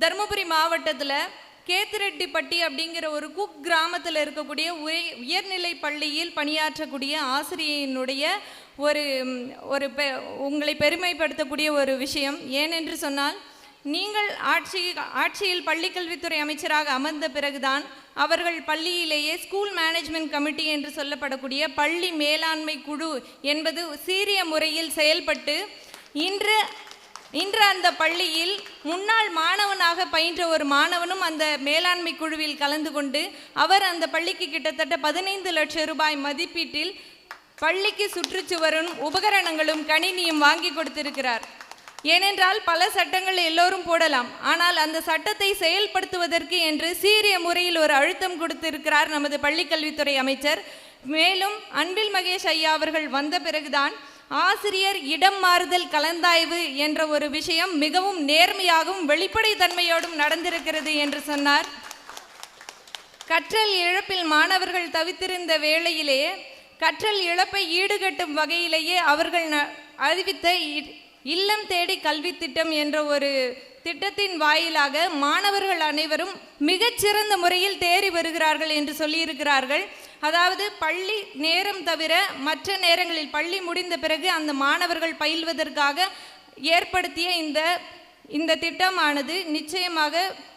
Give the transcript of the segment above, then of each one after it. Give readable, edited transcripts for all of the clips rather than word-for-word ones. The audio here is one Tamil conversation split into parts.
தருமபுரி மாவட்டத்தில் கேத்திரெட்டிப்பட்டி அப்படிங்கிற ஒரு கிராமத்தில் இருக்கக்கூடிய உயர்நிலை பள்ளியில் பணியாற்றக்கூடிய ஆசிரியனுடைய உங்களை பெருமைப்படுத்தக்கூடிய ஒரு விஷயம். ஏனென்று சொன்னால், நீங்கள் ஆட்சியில் பள்ளிக்கல்வித்துறை அமைச்சராக அமர்ந்த பிறகுதான் அவர்கள் பள்ளியிலேயே ஸ்கூல் மேனேஜ்மெண்ட் கமிட்டி என்று சொல்லப்படக்கூடிய பள்ளி மேலாண்மை குழு என்பது சீரிய முறையில் செயல்பட்டு இன்று அந்த பள்ளியில் முன்னாள் மாணவனாக பயின்ற ஒரு மாணவனும் அந்த மேலாண்மை குழுவில் கலந்து கொண்டு அவர் அந்த பள்ளிக்கு கிட்டத்தட்ட 15 லட்சம் ரூபாய் மதிப்பீட்டில் பள்ளிக்கு சுற்றுச்சுவரும் உபகரணங்களும் கணினியும் வாங்கி கொடுத்திருக்கிறார். ஏனென்றால் பல சட்டங்கள் எல்லோரும் போடலாம், ஆனால் அந்த சட்டத்தை செயல்படுத்துவதற்கு என்று சீரிய முறையில் ஒரு அழுத்தம் கொடுத்திருக்கிறார் நமது பள்ளிக்கல்வித்துறை அமைச்சர். மேலும் அன்பில் மகேஷ் ஐயா அவர்கள் வந்த பிறகுதான் ஆசிரியர் இடம் மாறுதல் கலந்தாய்வு என்ற ஒரு விஷயம் மிகவும் நேர்மையாகவும் வெளிப்படைத்தன்மையோடும் நடந்திருக்கிறது என்று சொன்னார். கற்றல் இழப்பில் மாணவர்கள் தவித்திருந்த வேளையிலே கற்றல் இழப்பை ஈடுகட்டும் வகையிலேயே அவர்கள் அறிவித்த இல்லம் தேடி கல்வி திட்டம் என்ற ஒரு திட்டத்தின் வாயிலாக மாணவர்கள் அனைவரும் மிகச்சிறந்த முறையில் தேறி வருகிறார்கள் என்று சொல்லியிருக்கிறார்கள். அதாவது பள்ளி நேரம் தவிர மற்ற நேரங்களில் பள்ளி முடிந்த பிறகு அந்த மாணவர்கள் பயில்வதற்காக ஏற்படுத்திய இந்த திட்டமானது நிச்சயமாக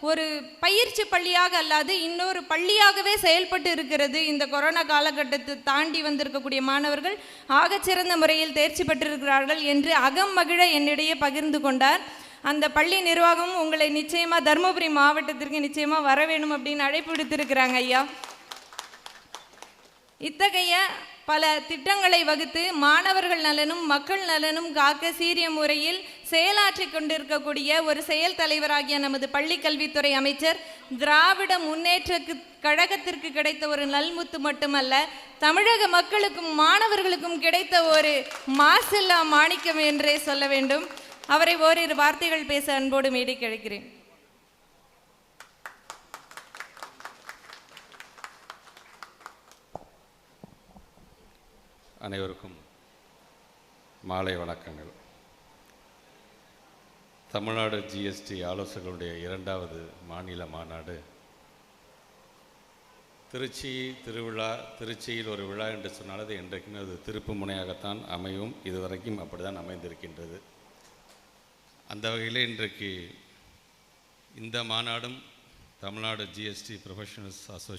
ஒரு பயிற்சி பள்ளியாக அல்லாது இன்னொரு பள்ளியாகவே செயல்பட்டு இருக்கிறது. இந்த கொரோனா காலகட்டத்தை தாண்டி வந்திருக்கக்கூடிய மாணவர்கள் ஆகச்சிறந்த முறையில் தேர்ச்சி பெற்றிருக்கிறார்கள் என்று அகம் மகிழ என்னிடையே பகிர்ந்து கொண்டார். அந்த பள்ளி நிர்வாகமும் உங்களை நிச்சயமாக தருமபுரி மாவட்டத்திற்கு நிச்சயமாக வர வேணும் அப்படின்னு அழைப்பு விடுத்திருக்கிறாங்க ஐயா. இத்தகைய பல திட்டங்களை வகுத்து மாணவர்கள் நலனும் மக்கள் நலனும் காக்க சீரிய முறையில் செயலாற்றி கொண்டிருக்கக்கூடிய ஒரு செயல் தலைவராகிய நமது பள்ளி கல்வித்துறை அமைச்சர் திராவிட முன்னேற்ற கழகத்திற்கு கிடைத்த ஒரு நல்முத்து மட்டுமல்ல, தமிழக மக்களுக்கும் மாணவர்களுக்கும் கிடைத்த ஒரு மாசில்லா மாணிக்கம் என்றே சொல்ல வேண்டும். அவரை ஓரிரு வார்த்தைகள் பேச அன்போடு மேடைக்கு அழைக்கிறேன். அனைவருக்கும் மாலை வணக்கங்கள். தமிழ்நாடு ஜிஎஸ்டி ஆலோசகர்களுடைய 2வது மாநில மாநாடு திருச்சியில் ஒரு விழா என்று சொன்னால் அது என்றைக்குமே அது திருப்பு முனையாகத்தான் அமையும். இதுவரைக்கும் அப்படிதான் அமைந்திருக்கின்றது. அந்த வகையில் இன்றைக்கு இந்த மாநாடும் தமிழ்நாடு ஜிஎஸ்டி ப்ரொஃபஷனல்ஸ்